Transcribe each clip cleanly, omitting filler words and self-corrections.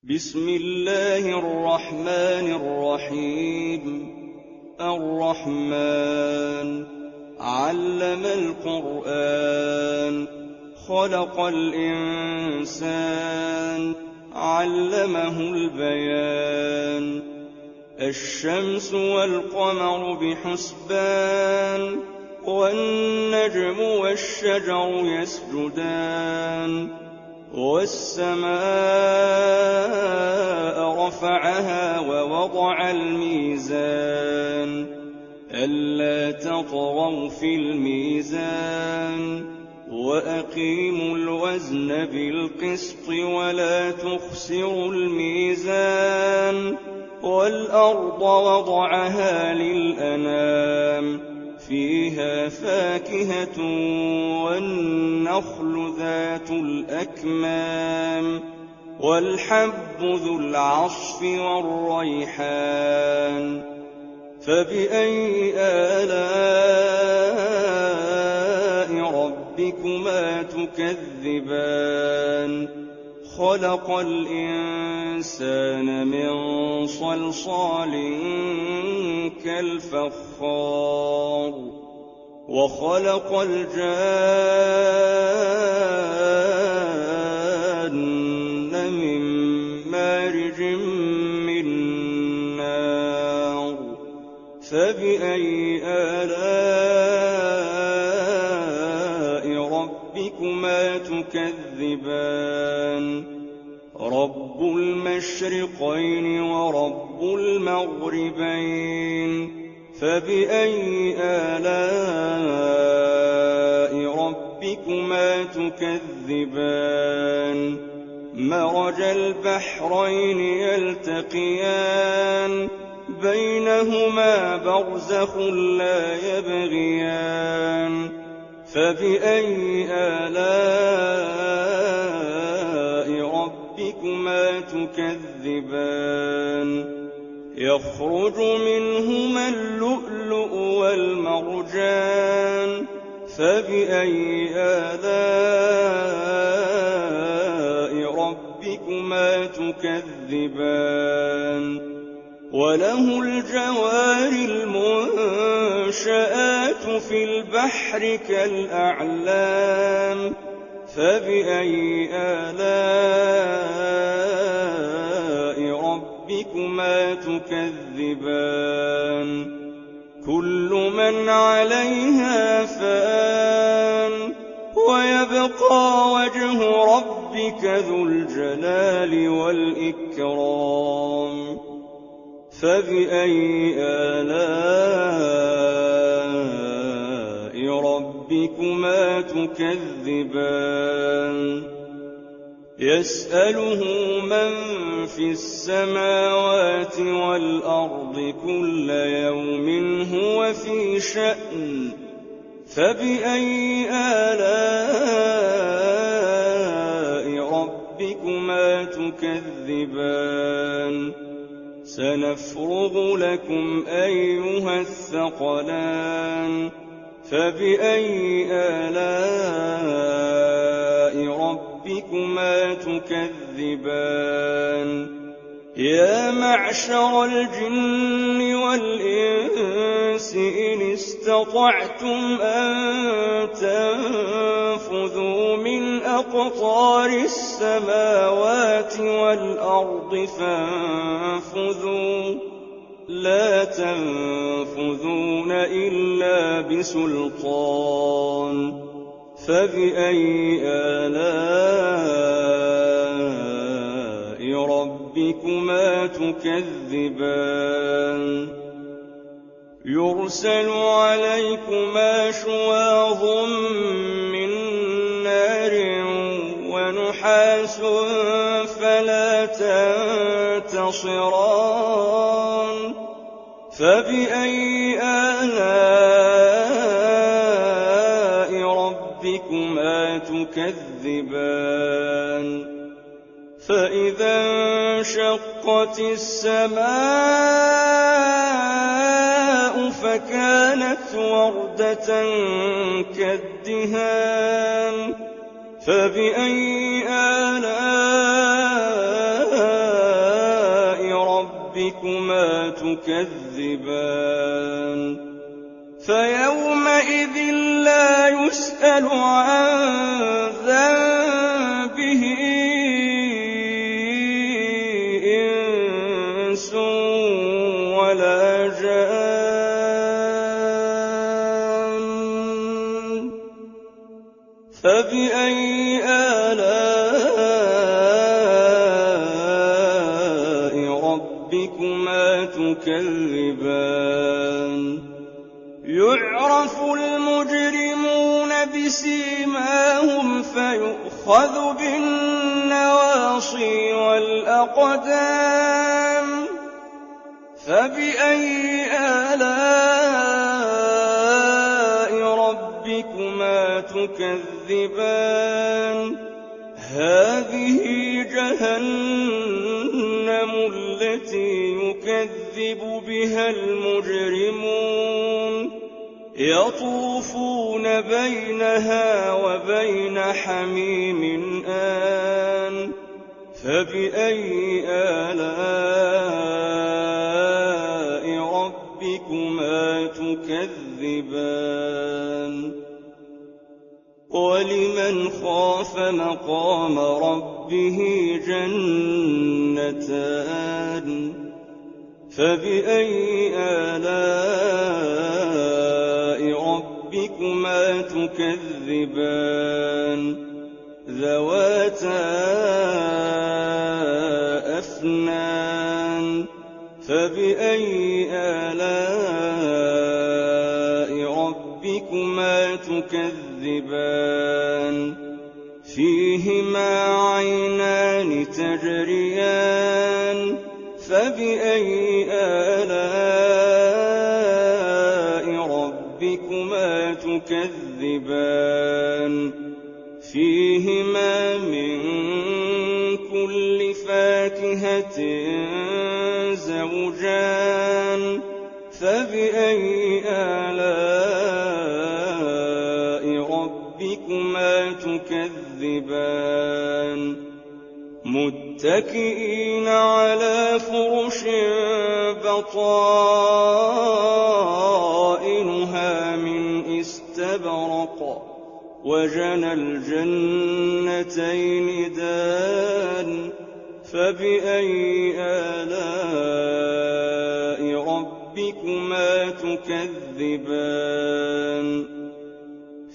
بسم الله الرحمن الرحيم. الرحمن علم القرآن خلق الإنسان علمه البيان. الشمس والقمر بحسبان والنجم والشجر يسجدان. والسماء رفعها ووضع الميزان ألا تطغوا في الميزان وأقيموا الوزن بالقسط ولا تخسروا الميزان. والأرض وضعها للأنام فيها فاكهة والنخل ذات الأكمام والحب ذو العصف والريحان. فبأي آلاء ربكما تكذبان؟ خلق الإنسان من صلصال كالفخار وخلق الجان من مارج من نار. فبأي آلاء ربكما تكذبان؟ رب المشرقين ورب المغربين. فبأي آلاء ربكما تكذبان؟ مرج البحرين يلتقيان بينهما برزخ لا يبغيان. فبأي آلاء ربكما تكذبان؟ يخرج منهما اللؤلؤ والمرجان. فبأي آلاء ربكما تكذبان؟ وله الجوار المنشآت في البحر كالأعلام. فبأي آلاء ربكما تكذبان؟ كل من عليها فان ويبقى وجه ربك ذو الجلال والإكرام. فبأي آلاء ربكما تكذبان؟ يسأله من في السماوات والأرض كل يوم هو في شأن. فبأي آلاء ربكما تكذبان؟ سنفرغ لكم أيها الثقلان. فبأي آلاء ربكما تكذبان؟ يا معشر الجن والإنس إن استطعتم أن تنفذوا من أقطار السماوات والأرض فانفذوا لا تنفذون إلا بسلطان. فبأي آلاء ربكما تكذبان؟ يرسل عليكما شواظ من نار ونحاس فلا تنتصران. فبأي آلاء ربكما تكذبان؟ فإذا انشقت السماء فكانت وردة كالدهان. فبأي آلاء ربكما تكذبان فيومئذ لا يسأل عن ذنبه إنس ولا جان فبأي آلاء ربكما تكذبان يعرف المجرمون بسيماهم فيؤخذ بالنواصي والأقدام فبأي آلاء ربكما تكذبان هذه جهنم التي يكذب بها المجرمون يطوفون بينها وبين حميم آن فبأي آلاء ربكما تكذبان ولمن خاف مقام ربه جنتان فبأي آلاء ربكما تكذبان ذواتا أفنان فبأي آلاء ربكما تكذبان فيهما عينان تجريان فبأي آلاء ربكما تكذبان فيهما من كل فاكهة زوجان فبأي آلاء ربكما تكذبان متكئين على فرش بطائنها من استبرق وجنى الجنتين دان فبأي آلاء ربكما تكذبان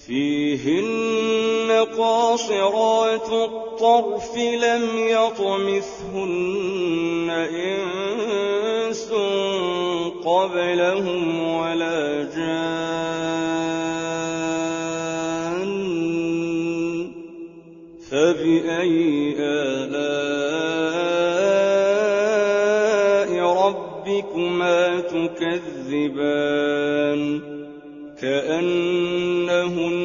فيهن قاصرات الطرف لم يطمثهن إنس قبلهم ولا جان فبأي آلاء ربكما تكذبان كأنهن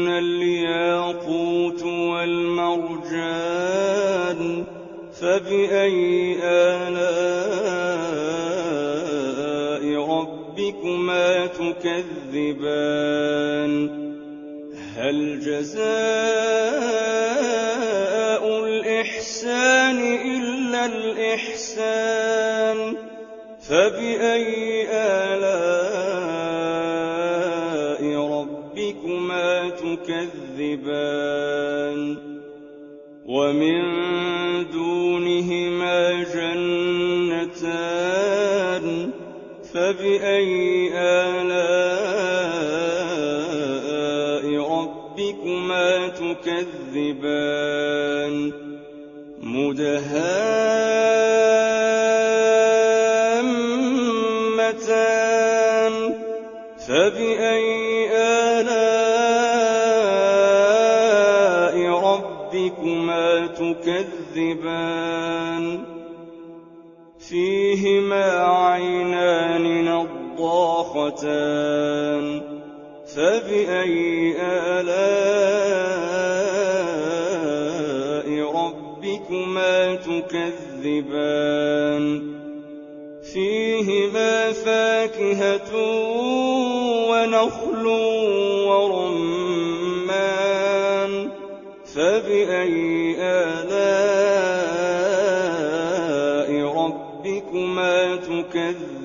الياقوت والمرجان فبأي آلاء ربكما تكذبان هل جزاء الإحسان إلا الإحسان فبأي آلاء ربكما تكذبان ومن دونهما جنتان فبأي آلاء ربكما تكذبان مدهامتان فبأي آلاء ربكما تكذبان فيهما عينان نضاختان فبأي آلاء ربكما تكذبان فيهما فاكهة ونخل ورمان فبأي آلاء ربكما ربكما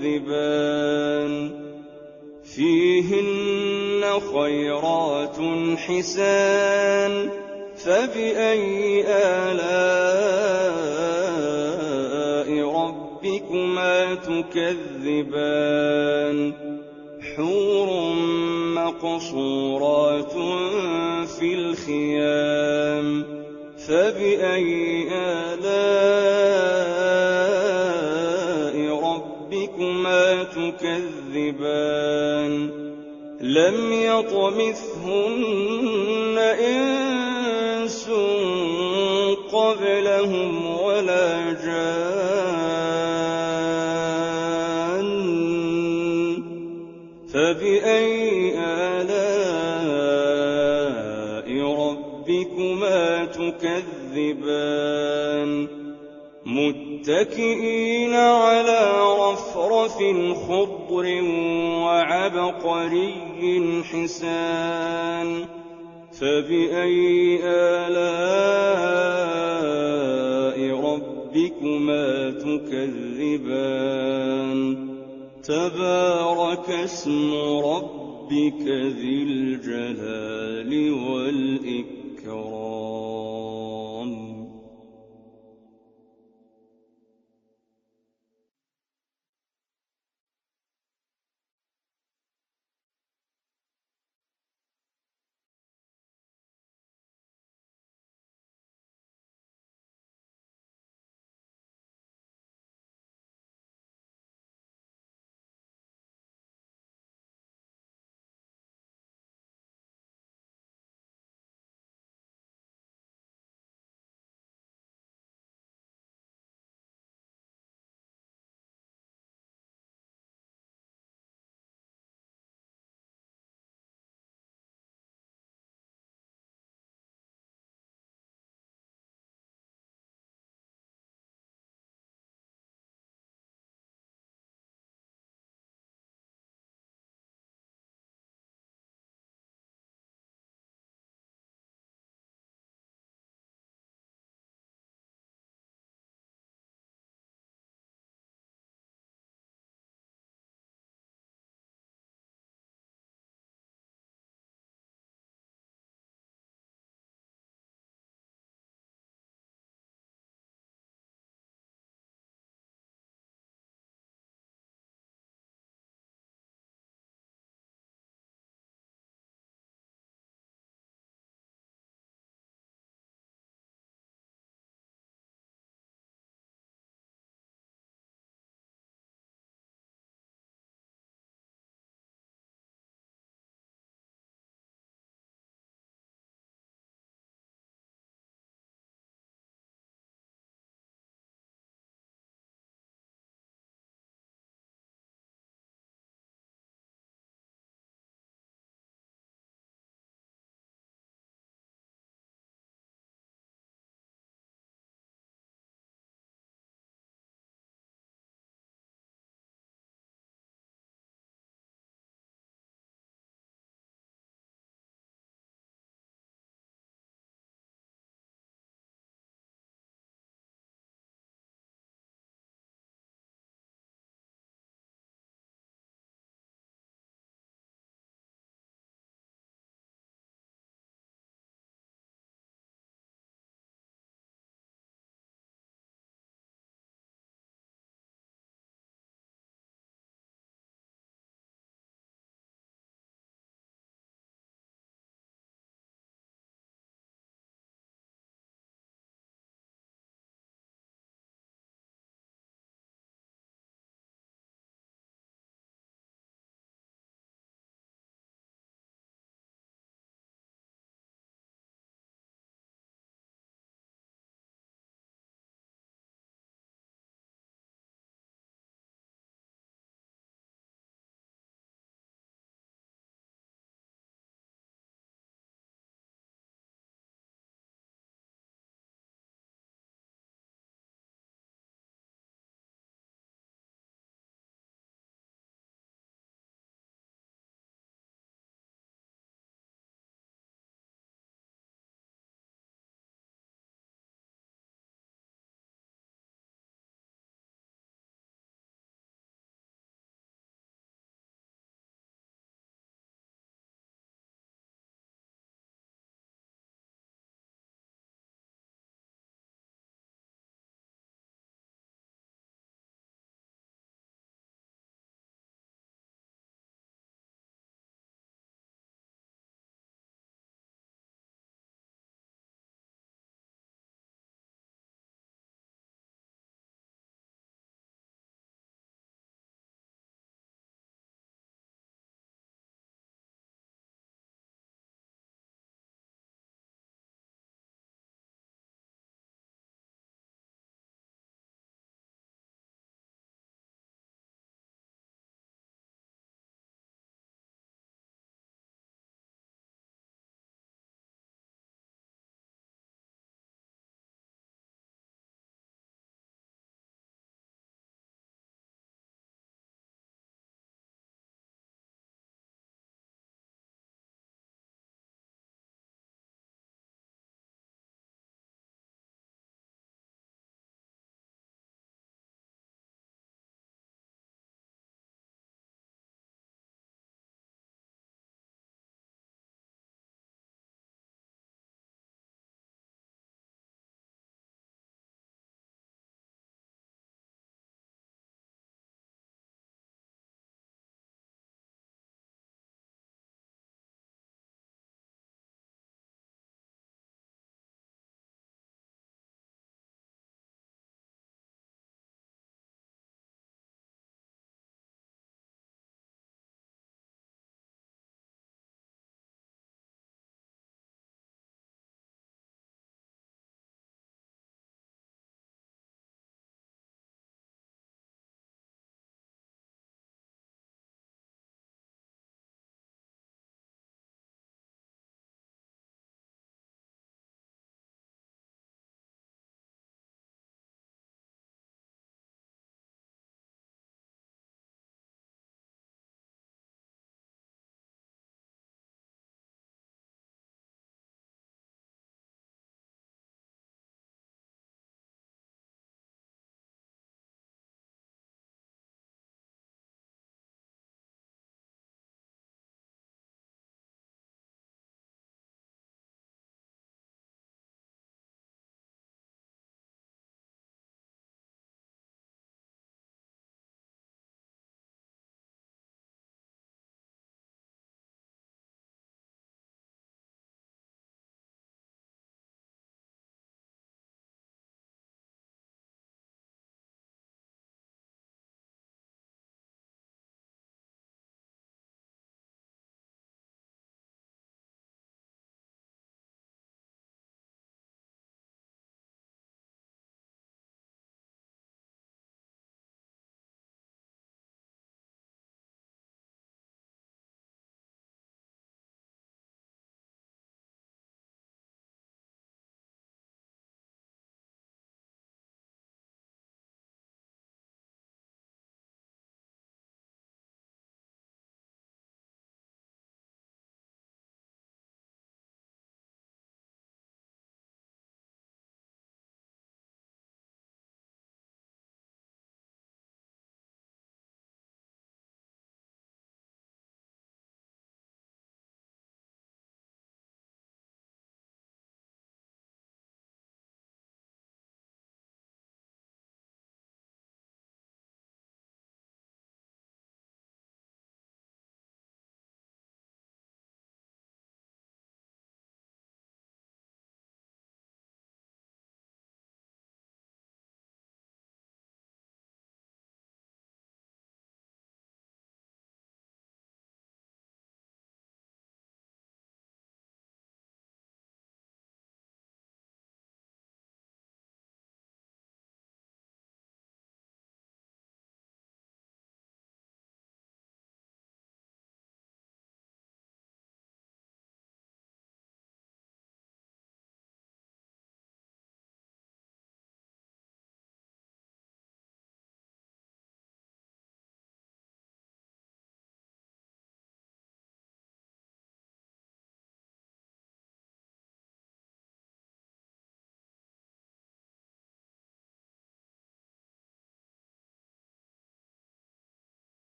تكذبان فيهن خيرات حسان فبأي آلاء ربكما تكذبان حور مقصورات في الخيام فبأي آلاء ربكما تكذبان لم يطمثهن إنس قبلهم ولا جان فبأي آلاء ربكما تكذبان متكئين على رفرف خضر وعبقري حسان فبأي آلاء ربكما تكذبان تبارك اسم ربك ذي الجلال والإكرام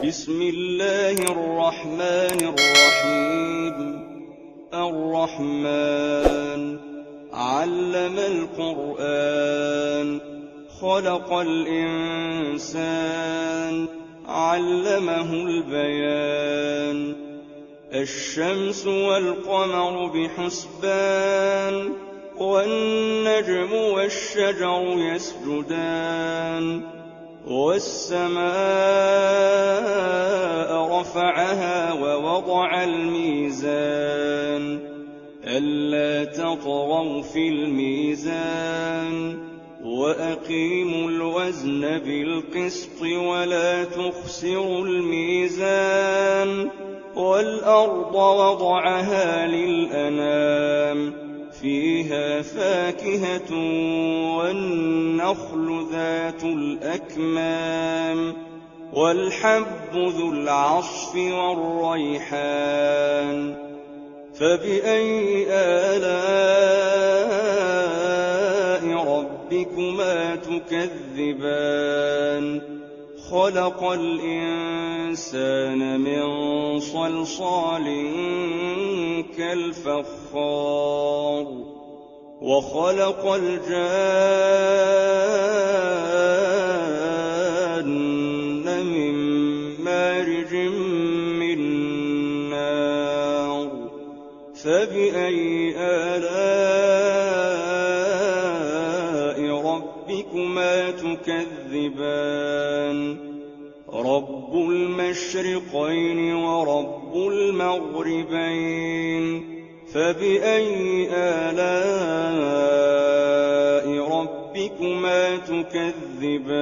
بسم الله الرحمن الرحيم الرحمن علم القرآن خلق الإنسان علمه البيان الشمس والقمر بحسبان والنجم والشجر يسجدان والسماء رفعها ووضع الميزان ألا تطغوا في الميزان وأقيموا الوزن بالقسط ولا تخسروا الميزان والأرض وضعها للأنام فيها فاكهة والنخل ذات الأكمام والحب ذو العصف والريحان فبأي آلاء ربكما تكذبان خلق الإنسان من صلصال كالفخار وخلق الجان من مارج من نار فبأي آلاء ربكما تكذبان رب المشرقين ورب المغربين فبأي آلاء ربكما تكذبان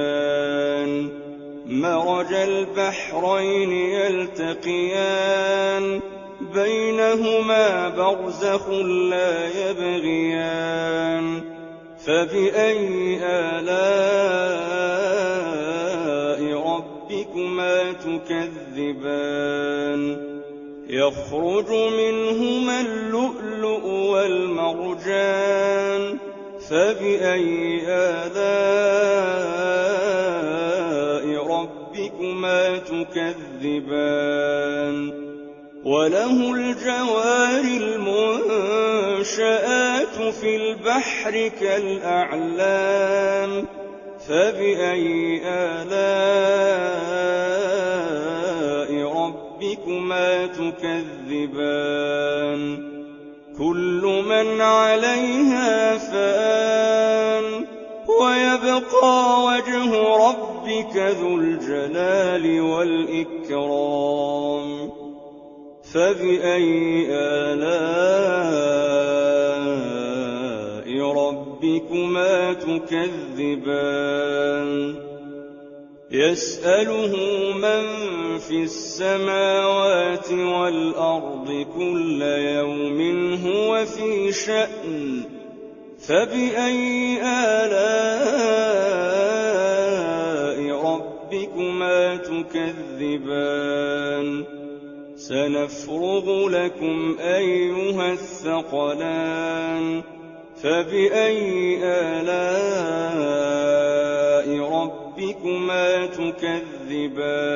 مرج البحرين يلتقيان بينهما برزخ لا يبغيان فبأي آلاء ربكما تكذبان يخرج منهما اللؤلؤ والمرجان فبأي آلاء ربكما تكذبان وله الجوار المنشآت في البحر كالأعلام فبأي آلاء ربكما تكذبان كل من عليها فان ويبقى وجه ربك ذو الجلال والإكرام فبأي آلاء ربكما تكذبان يسأله من في السماوات والأرض كل يوم هو في شأن فبأي آلاء ربكما تكذبان سنفرغ لكم أيها الثقلان فبأي آلاء ربكما تكذبان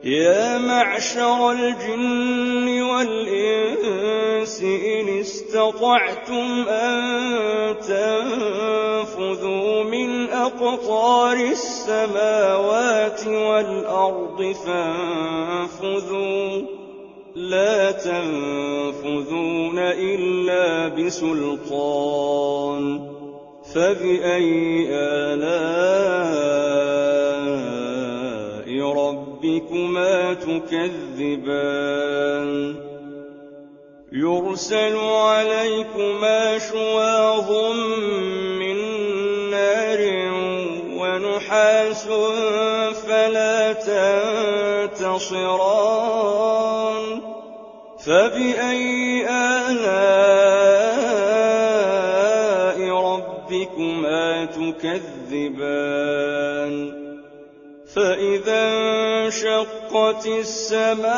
يا معشر الجن والإنس إن استطعتم أن تنفذوا من أقطار السماوات والأرض فانفذوا لا تنفذون إلا بسلطان فبأي آلاء ربكما تكذبان يرسل عليكما شواظ من نار ونحاس فلا تنتصران فبأي آلاء ربكما تكذبان فإذا انشقت السماء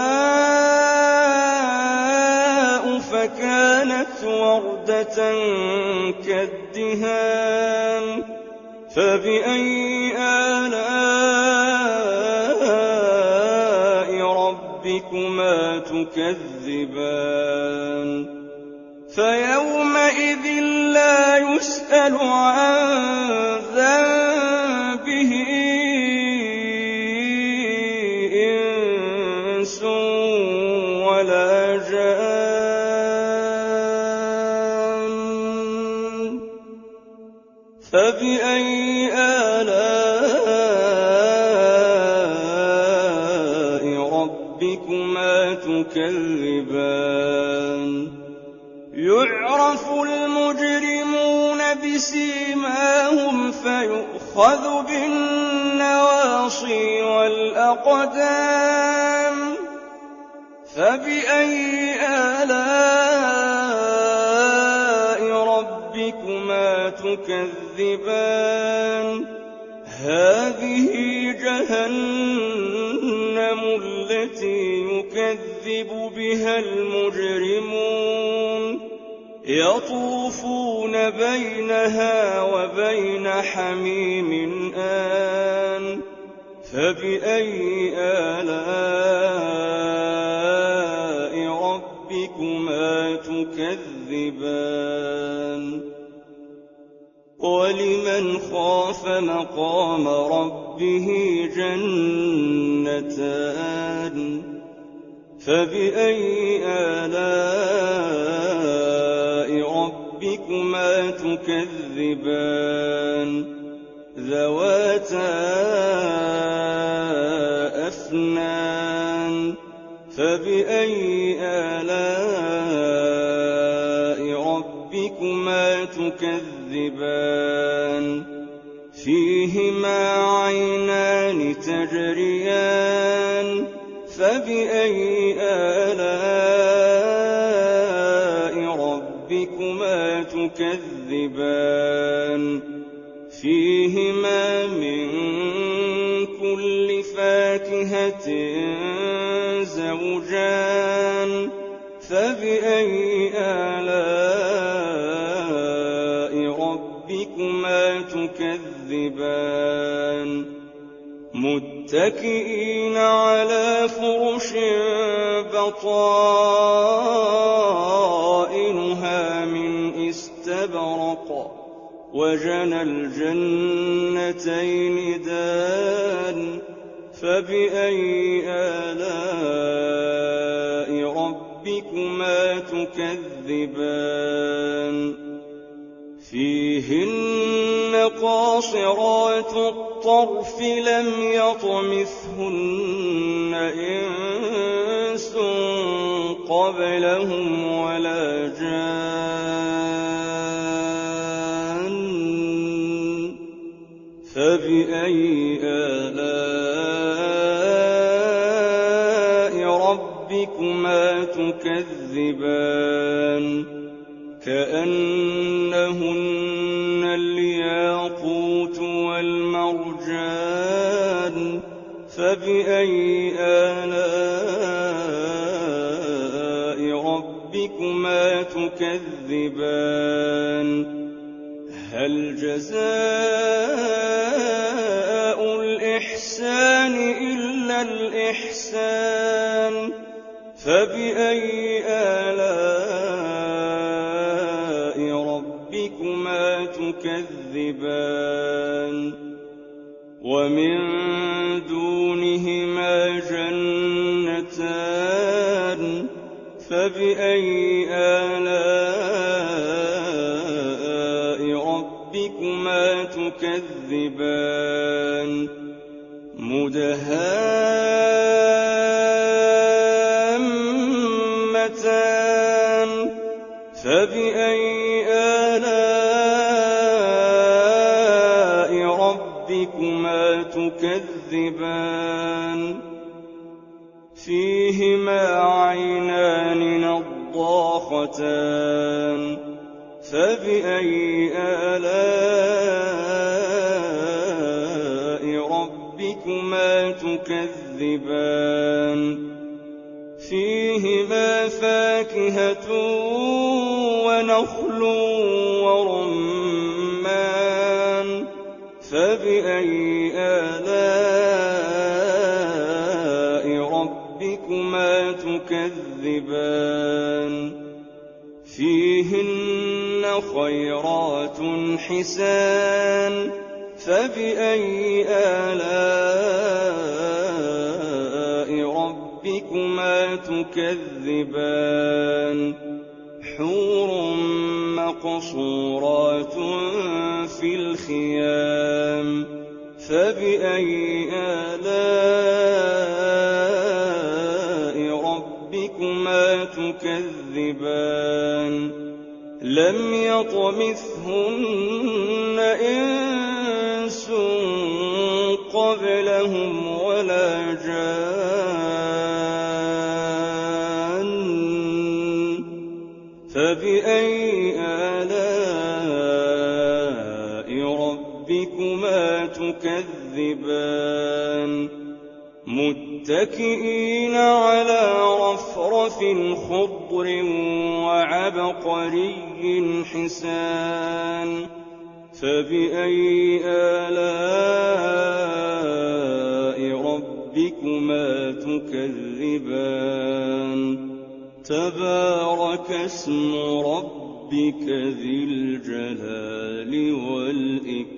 فكانت وردة كالدهان فبأي آلاء ربكما تكذبان فيومئذ لا يسأل عن ذنبه إنس ولا جان فبأي آلاء ربكما تكذبان يعرف المجرمون بسيماهم فيؤخذ بالنواصي والأقدام فبأي آلاء ربكما تكذبان هذه جهنم التي يكذب بها المجرمون يطوفون بينها وبين حميم آن فبأي آلاء ربكما تكذبان ولمن خاف مقام ربه جنتان فبأي آلاء ربكما تكذبان ذواتا أفنان فبأي آلاء ربكما تكذبان فيهما عينان تجريان فبأي آلاء ربكما تكذبان فيهما من كل فاكهة زوجان فبأي آلاء ربكما تكذبان متكئين على فرش بطائنها من استبرق وجنى الجنتين دان فبأي آلاء ربكما تكذبان فيهن قاصرات الطرف لم يطمثهن إنس قبلهم ولا جان فبأي آلاء ربكما تكذبان كأنهن الياقوت والمرجان فبأي آلاء ربكما تكذبان هل جزاء الإحسان إلا الإحسان فبأي آلاء ربكما تكذبان ومن دونهما جنتان فبأي آلاء ربكما تكذبان مدهامتان فبأي آلاء ربكما تكذبان فيهما عينان نضاختان فبأي آلاء ربكما تكذبان فيهما فاكهة ونخل ورمان فبأي آلاء ربكما تكذبان فيهن خيرات حسان فبأي آلاء ربكما تكذبان حور مقصورات في الخيام فبأي آلاء ربكما تكذبان لم يطمثهن إنس قبلهم ولا جان فبأي آلاء ربكما تكذبان متكئين على رفرف خضر وعبقري حسان فبأي آلاء ربكما تكذبان تبارك اسم ربك ذي الجلال والإكرام